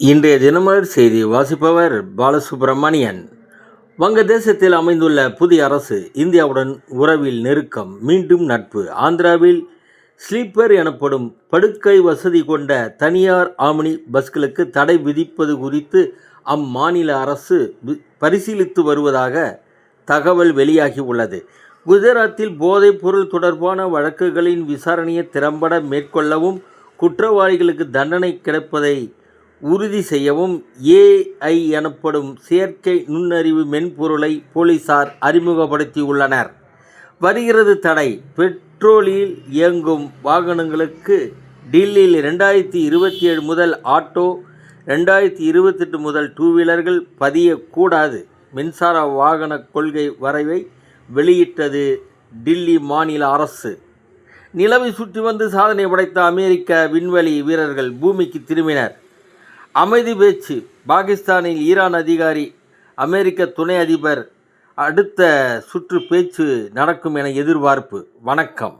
இன்றைய தினமலர் செய்தி வாசிப்பவர் பாலசுப்ரமணியன். வங்கதேசத்தில் அமைந்துள்ள புதிய அரசு இந்தியாவுடன் உறவில் நெருக்கம், மீண்டும் நட்பு. ஆந்திராவில் ஸ்லீப்பர் எனப்படும் படுக்கை வசதி கொண்ட தனியார் ஆம்னி பஸ்களுக்கு தடை விதிப்பது குறித்து அம்மாநில அரசு பரிசீலித்து வருவதாக தகவல் வெளியாகி உள்ளது. குஜராத்தில் போதைப் பொருள் தொடர்பான வழக்குகளின் விசாரணையை திறம்பட மேற்கொள்ளவும், குற்றவாளிகளுக்கு தண்டனை கிடைப்பதை உறுதி செய்யவும் ஏஐ எனப்படும் செயற்கை நுண்ணறிவு மென்பொருளை போலீசார் அறிமுகப்படுத்தியுள்ளனர். வருகிறது தடை. பெட்ரோலில் இயங்கும் வாகனங்களுக்கு டில்லியில் 2027 முதல் ஆட்டோ, 2028 முதல் டூவீலர்கள் பதியக்கூடாது. மின்சார வாகன கொள்கை வரைவை வெளியிட்டது டில்லி மாநில அரசு. நிலவை சுற்றி வந்து சாதனை படைத்த அமெரிக்க விண்வெளி வீரர்கள் பூமிக்கு திரும்பினர். அமைதி பேச்சு. பாகிஸ்தானில் ஈரான் அதிகாரி, அமெரிக்க துணை அதிபர் அடுத்த சுற்று பேச்சு நடக்கும் என எதிர்பார்ப்பு. வணக்கம்.